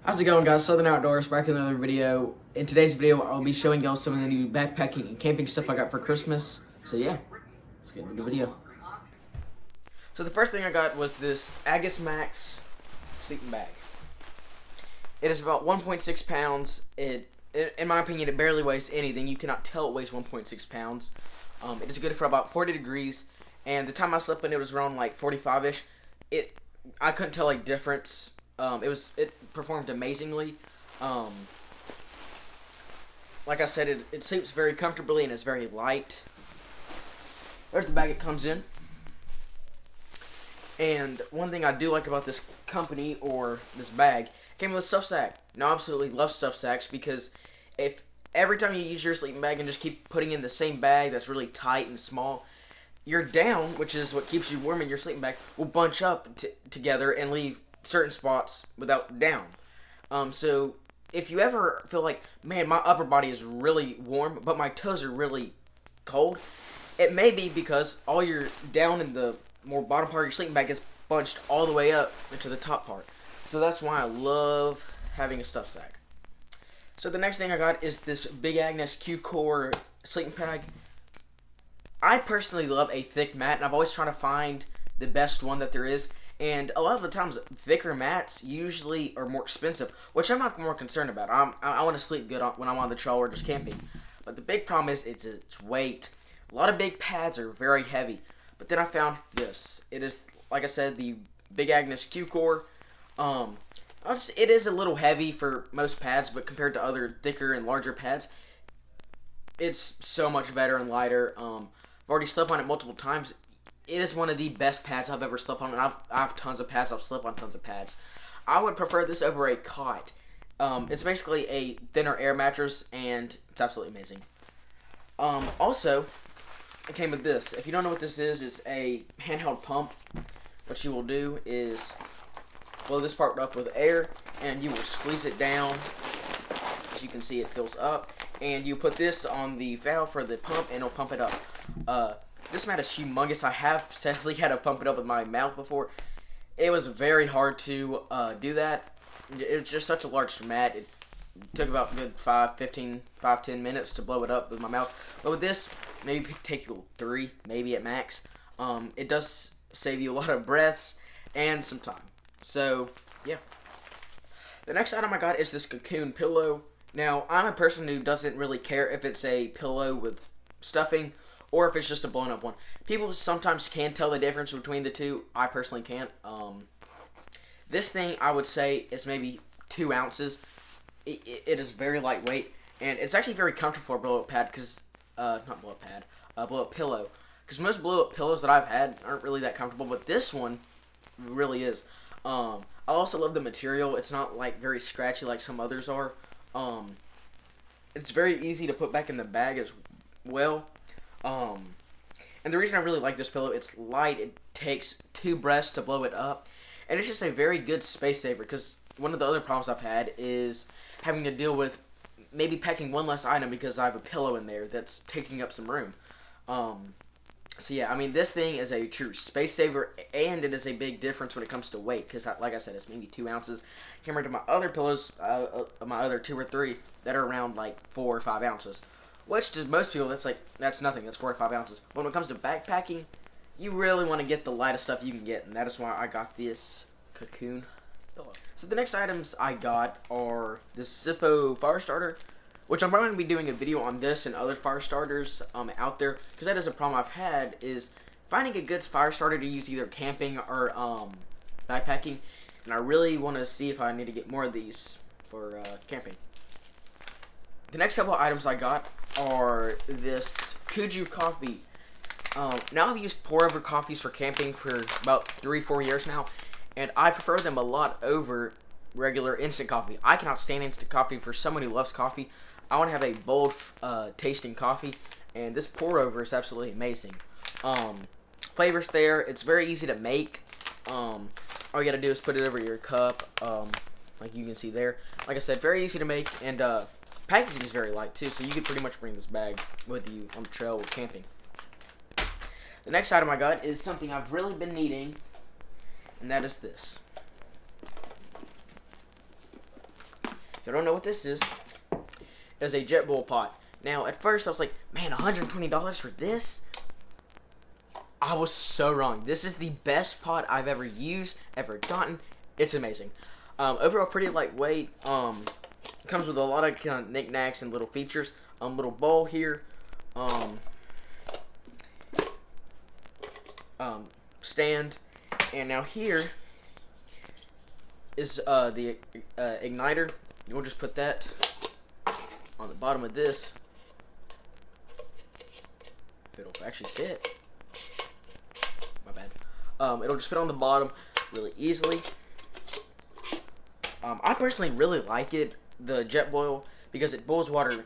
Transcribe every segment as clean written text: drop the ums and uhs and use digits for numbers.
How's it going, guys? Southern Outdoors back in another video. In today's video, I'll be showing y'all some of the new backpacking and camping stuff I got for Christmas. So yeah, let's get into the video. So the first thing I got was this Agus Max Sleeping Bag. It is about 1.6 pounds. In my opinion, it barely weighs anything. You cannot tell it weighs 1.6 pounds. It is good for about 40 degrees. And the time I slept in, it was around like 45-ish. I couldn't tell like difference. It performed amazingly. Like I said, it sleeps very comfortably and is very light. There's the bag it comes in. And one thing I do like about this company or this bag, it came with a stuff sack. Now I absolutely love stuff sacks because if every time you use your sleeping bag and just keep putting in the same bag that's really tight and small, your down, which is what keeps you warm in your sleeping bag, will bunch up together and leave certain spots without down. So if you ever feel like, man, my upper body is really warm, but my toes are really cold, it may be because all your down in the more bottom part of your sleeping bag is bunched all the way up into the top part. So that's why I love having a stuff sack. So the next thing I got is this big Agnes Q Core sleeping bag. I personally love a thick mat, and I've always tried to find the best one that there is. And a lot of the times, thicker mats usually are more expensive, which I'm not more concerned about. I want to sleep good when I'm on the trail or just camping. But the big problem is its weight. A lot of big pads are very heavy. But then I found this. It is, like I said, the Big Agnes Q Core. It is a little heavy for most pads, but compared to other thicker and larger pads, it's so much better and lighter. I've already slept on it multiple times. It is one of the best pads I've ever slept on, and I have tons of pads. I've slept on tons of pads. I would prefer this over a cot. It's basically a thinner air mattress, and it's absolutely amazing. Also, it came with this. If you don't know what this is, it's a handheld pump. What you will do is blow this part up with air, and you will squeeze it down. As you can see, it fills up, and you put this on the valve for the pump, and it'll pump it up. This mat is humongous. I have sadly had to pump it up with my mouth before. It was very hard to do that. It's just such a large mat. It took about a good 5-10 minutes to blow it up with my mouth. But with this, maybe take you 3, maybe at max. It does save you a lot of breaths and some time. So, yeah. The next item I got is this Cocoon Pillow. Now, I'm a person who doesn't really care if it's a pillow with stuffing or if it's just a blown up one. People sometimes can tell the difference between the two. I personally can't. This thing, I would say, is maybe 2 ounces. It is very lightweight, and it's actually very comfortable for a blow up pad, because, not blow up pad, blow up pillow. Because most blow up pillows that I've had aren't really that comfortable, but this one really is. I also love the material. It's not like very scratchy like some others are. It's very easy to put back in the bag as well. And the reason I really like this pillow, it's light, it takes 2 breaths to blow it up, and it's just a very good space saver, because one of the other problems I've had is having to deal with maybe packing one less item because I have a pillow in there that's taking up some room. So yeah, I mean, this thing is a true space saver, and it is a big difference when it comes to weight, because like I said, it's maybe 2 ounces compared to my other pillows, my other 2 or 3 that are around like 4 or 5 ounces. Which to most people, that's nothing. That's 4 or 5 ounces. But when it comes to backpacking, you really want to get the lightest stuff you can get, and that is why I got this Cocoon Pillow. So the next items I got are this Zippo fire starter, which I'm probably going to be doing a video on this and other fire starters out there, because that is a problem I've had, is finding a good fire starter to use either camping or backpacking, and I really want to see if I need to get more of these for camping. The next couple of items I got are this Kuju Coffee. Now I've used pour over coffees for camping for about 3-4 years now, and I prefer them a lot over regular instant coffee. I cannot stand instant coffee. For someone who loves coffee, I want to have a bold tasting coffee, and this pour over is absolutely amazing. Flavors there, it's very easy to make. All you gotta do is put it over your cup, like you can see there. Like I said, very easy to make, and packaging is very light too, so you could pretty much bring this bag with you on the trail or camping. The next item I got is something I've really been needing, and that is this. If you don't know what this is, it's a Jetboil Pot. Now, at first, I was like, man, $120 for this? I was so wrong. This is the best pot I've ever used, ever gotten. It's amazing. Overall, pretty lightweight. Comes with a lot of kind of knickknacks and little features. Little bowl here. Stand. And now here is the igniter. We'll just put that on the bottom of this. If it'll actually fit. My bad. It'll just fit on the bottom really easily. I personally really like it, the Jetboil, because it boils water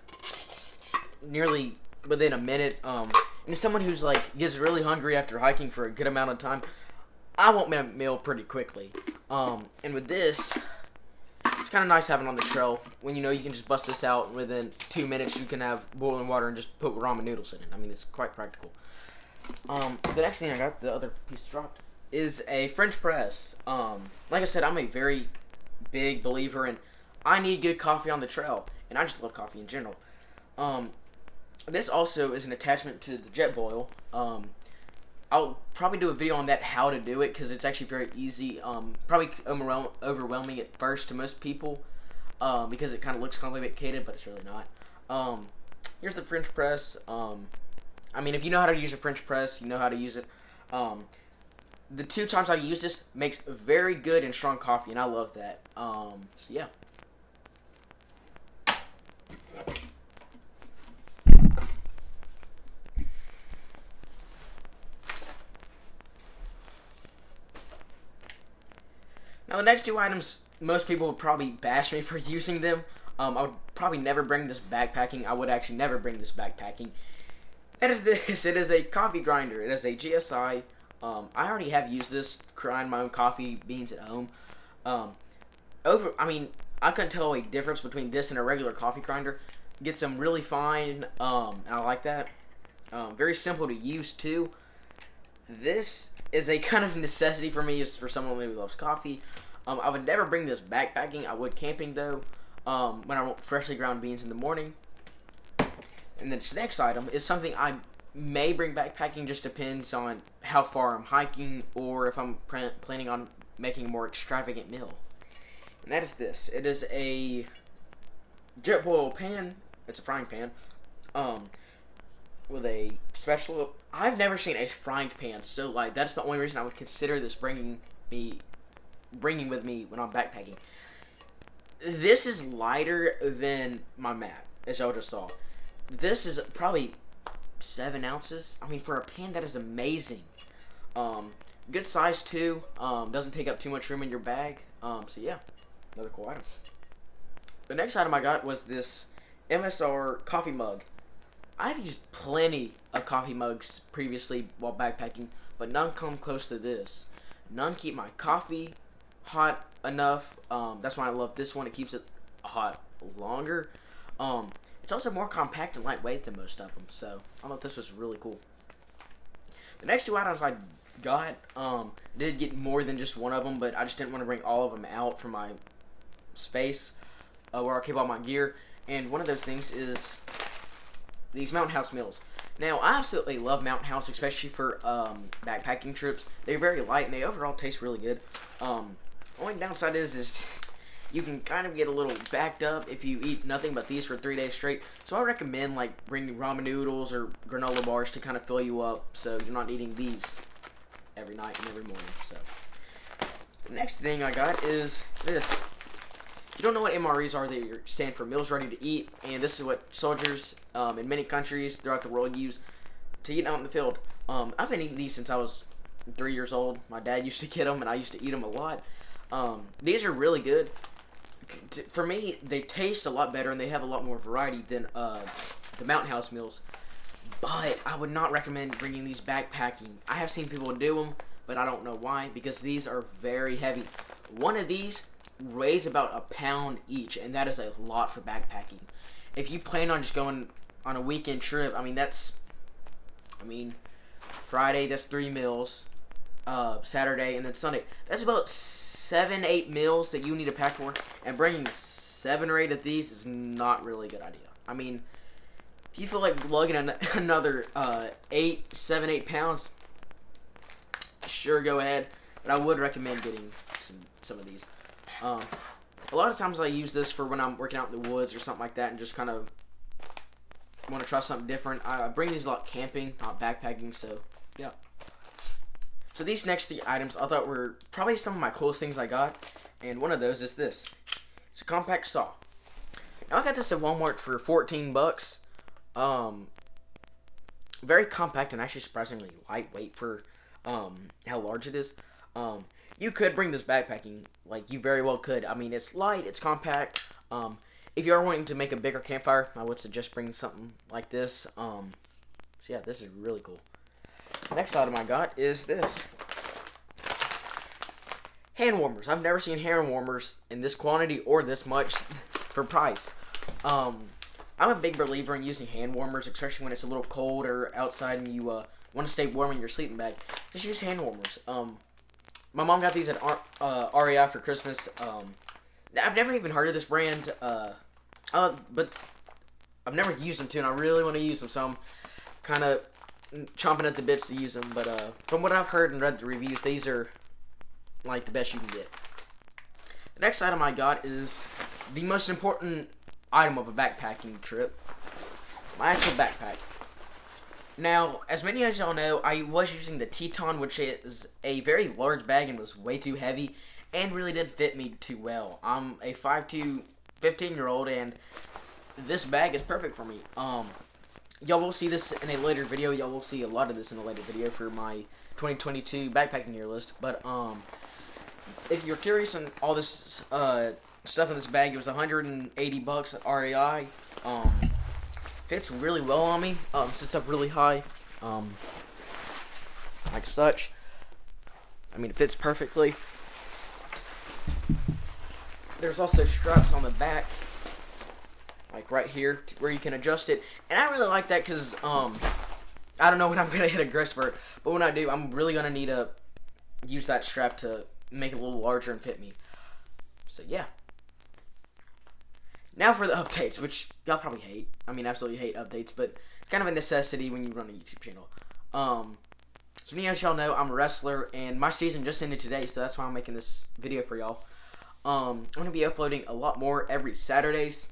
nearly within a minute. And as someone who's like gets really hungry after hiking for a good amount of time, I want my meal pretty quickly. And with this, it's kind of nice having on the trail when you know you can just bust this out within 2 minutes. You can have boiling water and just put ramen noodles in it. I mean, it's quite practical. The next thing I got, the other piece dropped, is a French press. Like I said, I'm a very big believer in I need good coffee on the trail, and I just love coffee in general. This also is an attachment to the Jetboil. I'll probably do a video on that, how to do it, because it's actually very easy. Probably overwhelming at first to most people, because it kind of looks complicated, but it's really not. Here's the French press. I mean, if you know how to use a French press, you know how to use it. The 2 times I've used this makes very good and strong coffee, and I love that. So yeah. Now the next 2 items, most people would probably bash me for using them. I would probably never bring this backpacking. I would actually never bring this backpacking. That is this. It is a coffee grinder. It is a GSI. I already have used this, grind my own coffee beans at home. I mean, I couldn't tell a difference between this and a regular coffee grinder. Gets them really fine, and I like that. Very simple to use too. This is a kind of necessity for me, is for someone who loves coffee. I would never bring this backpacking. I would camping though, when I want freshly ground beans in the morning. And this next item is something I may bring backpacking, just depends on how far I'm hiking or if I'm planning on making a more extravagant meal. And that is this. It is a Jetboil pan. It's a frying pan. With a special. I've never seen a frying pan so light. That's the only reason I would consider this bringing with me when I'm backpacking. This is lighter than my mat, as y'all just saw. This is probably 7 ounces. I mean, for a pan, that is amazing. Good size too. Doesn't take up too much room in your bag. So yeah, another cool item. The next item I got was this Msr Coffee Mug. I've used plenty of coffee mugs previously while backpacking, but none come close to this. None keep my coffee hot enough. That's why I love this one. It keeps it hot longer. It's also more compact and lightweight than most of them, so I thought this was really cool. The next 2 items I got, did get more than just one of them, but I just didn't want to bring all of them out from my space where I keep all my gear. And one of those things is these Mountain House meals. Now, I absolutely love Mountain House, especially for backpacking trips. They're very light, and they overall taste really good. Only downside is you can kind of get a little backed up if you eat nothing but these for 3 days straight. So I recommend like bringing ramen noodles or granola bars to kind of fill you up, so you're not eating these every night and every morning. So the next thing I got is this. If you don't know what MREs are, they stand for Meals Ready to Eat, and this is what soldiers in many countries throughout the world use to eat out in the field. I've been eating these since I was 3 years old. My dad used to get them, and I used to eat them a lot. These are really good. For me, they taste a lot better, and they have a lot more variety than the Mountain House meals. But I would not recommend bringing these backpacking. I have seen people do them, but I don't know why, because these are very heavy. One of these weighs about a pound each, and that is a lot for backpacking. If you plan on just going on a weekend trip, Friday, that's 3 meals, Saturday, and then Sunday. That's about 7-8 meals that you need to pack for, and bringing 7 or 8 of these is not really a good idea. I mean, if you feel like lugging another 7, 8 pounds, sure, go ahead. But I would recommend getting some of these. A lot of times I use this for when I'm working out in the woods or something like that and just kind of want to try something different. I bring these a lot camping, not backpacking, so yeah. So these next 3 items I thought were probably some of my coolest things I got, and one of those is this. It's a compact saw. Now I got this at Walmart for 14 bucks. Very compact and actually surprisingly lightweight for how large it is. You could bring this backpacking, like you very well could. I mean, it's light, it's compact. If you are wanting to make a bigger campfire, I would suggest bringing something like this. So yeah, this is really cool. Next item I got is this. Hand warmers. I've never seen hand warmers in this quantity or this much for price. I'm a big believer in using hand warmers, especially when it's a little cold or outside and you want to stay warm in your sleeping bag. Just use hand warmers. My mom got these at REI for Christmas. I've never even heard of this brand, but I've never used them too, and I really want to use them, so I'm kind of chomping at the bits to use them. But from what I've heard and read the reviews, these are like the best you can get. The next item I got is the most important item of a backpacking trip, my actual backpack. Now, as many as y'all know, I was using the Teton, which is a very large bag and was way too heavy and really didn't fit me too well. I'm a 5'2", 15-year-old, and this bag is perfect for me. Y'all will see this in a later video. Y'all will see a lot of this in a later video for my 2022 backpacking year list. But if you're curious on all this stuff in this bag, it was 180 bucks at REI. Fits really well on me. Sits up really high, like such. I mean, it fits perfectly. There's also straps on the back, like right here, where you can adjust it. And I really like that because I don't know when I'm gonna hit a growth spurt, but when I do, I'm really gonna need to use that strap to make it a little larger and fit me. So yeah. Now for the updates, which y'all probably hate. I mean, absolutely hate updates, but it's kind of a necessity when you run a YouTube channel. So many of y'all know I'm a wrestler, and my season just ended today, so that's why I'm making this video for y'all. I'm going to be uploading a lot more every Saturdays.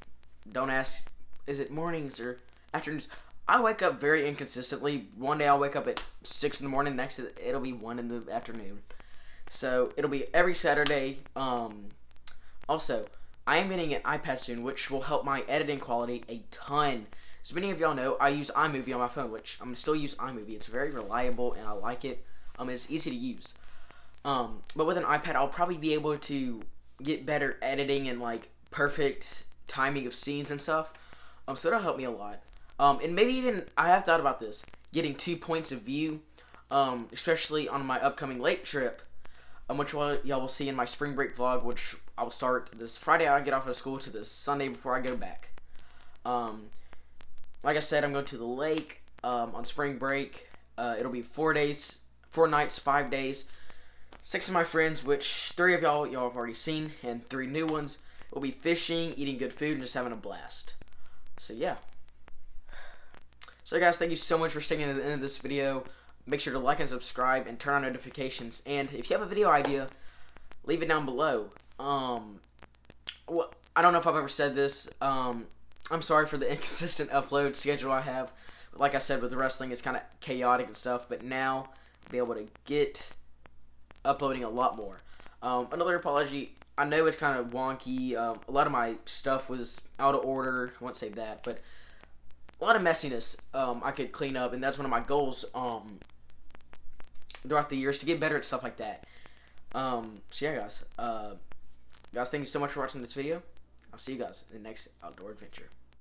Don't ask, is it mornings or afternoons? I wake up very inconsistently. One day I'll wake up at 6 in the morning, next it'll be 1 in the afternoon. So it'll be every Saturday. Also, I am getting an iPad soon, which will help my editing quality a ton. As many of y'all know, I use iMovie on my phone, which I'm going to still use iMovie. It's very reliable, and I like it. It's easy to use. But with an iPad, I'll probably be able to get better editing and, like, perfect timing of scenes and stuff. So that'll help me a lot. And maybe even, I have thought about this, getting 2 points of view, especially on my upcoming lake trip, which y'all will see in my spring break vlog, which I'll start this Friday I get off of school to this Sunday before I go back. Like I said, I'm going to the lake on spring break. It'll be 4 days, 4 nights, 5 days. 6 of my friends, which 3 of y'all have already seen, and 3 new ones. We'll be fishing, eating good food, and just having a blast. So yeah. So guys, thank you so much for sticking to the end of this video. Make sure to like and subscribe and turn on notifications. And if you have a video idea, leave it down below. Well, I don't know if I've ever said this. I'm sorry for the inconsistent upload schedule I have. Like I said, with the wrestling, it's kind of chaotic and stuff. But now, I'll be able to get uploading a lot more. Another apology. I know it's kind of wonky. A lot of my stuff was out of order. I won't say that, but a lot of messiness I could clean up, and that's one of my goals throughout the years, to get better at stuff like that. So yeah, guys. Guys, thank you so much for watching this video. I'll see you guys in the next outdoor adventure.